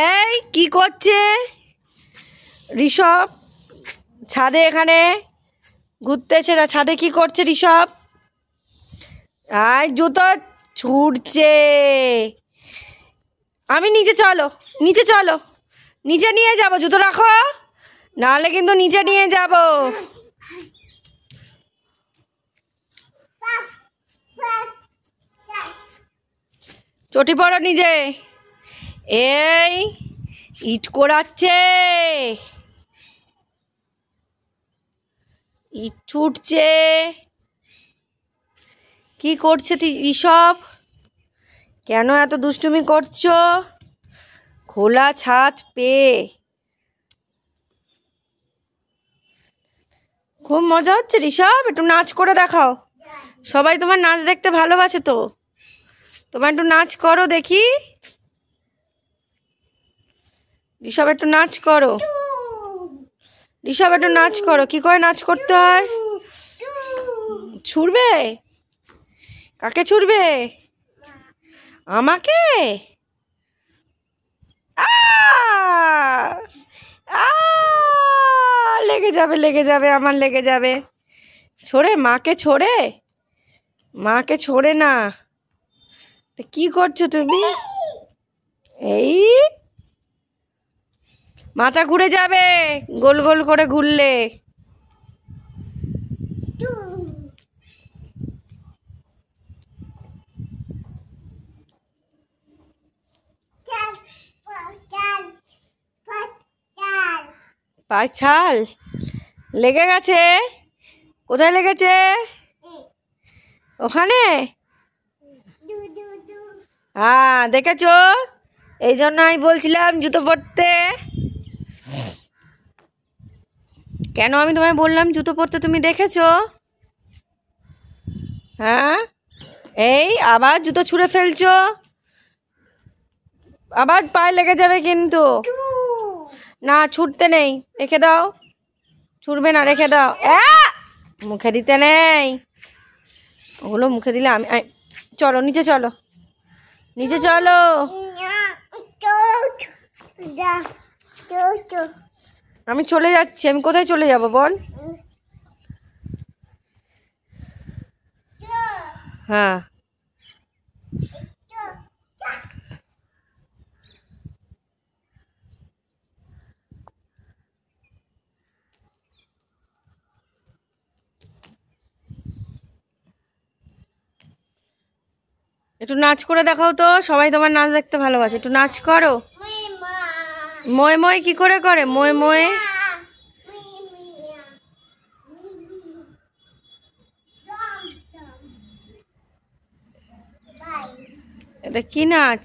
এই কি করছে ঋষভ? ছাদে এখানে ঘুরতেছে না, ছাদে কি করছে ঋষভ? আর জুতো ছুটছে। আমি নিচে চলো, নিচে চলো, নিচে নিয়ে যাব। জুতো রাখো, নাহলে কিন্তু নিচে নিয়ে যাব। চটি পড়ো নিজে। এই ইট কোড়াচ্ছে, ইট ছুটছে। কি করছে ঋষভ? কেন এত দুষ্টুমি করছো? খোলা ছাদ পেয়ে খুব মজা হচ্ছে ঋষভ। একটু নাচ করে দেখাও, সবাই তোমার নাচ দেখতে ভালোবাসে তো। তোমার একটু নাচ করো দেখি। ঋষভ একটু নাচ করো, ঋষভ একটু নাচ করো। কি করে নাচ করতে হয়? ছুড়বে? কাকে ছুড়বে? আমাকে? লেগে যাবে, লেগে যাবে, আমার লেগে যাবে। ছোড়ে মাকে, ছোড়ে মাকে, ছোড়ে না। কি করছো তুমি? এই মাথা ঘুরে যাবে গোল গোল করে ঘুরলে। পায়ের ছাল লেগে গেছে? কোথায় লেগেছে? ওখানে? হ্যাঁ দেখেছো, এই জন্য আমি বলছিলাম জুতো পরতে। কেন আমি তোমায় বললাম জুতো পরতে, তুমি দেখেছো? হ্যাঁ, এই আবার জুতো ছুঁড়ে ফেলছো, আবার পায়ে লেগে যাবে কিন্তু। না ছুটতে নেই, রেখে দাও। ছুটবে না, রেখে দাও। মুখে দিতে নেই, ওগুলো মুখে দিলে আমি। চলো নিচে, চলো নিচে চলো। আমি চলে যাচ্ছি। আমি কোথায় চলে যাব বল? হ্যাঁ, একটু নাচ করে দেখাও তো, সবাই তোমার নাচ দেখতে ভালোবাসে। একটু নাচ করো। ময় ময় কি করে করে? ময় ময়, এটা কি নাচ?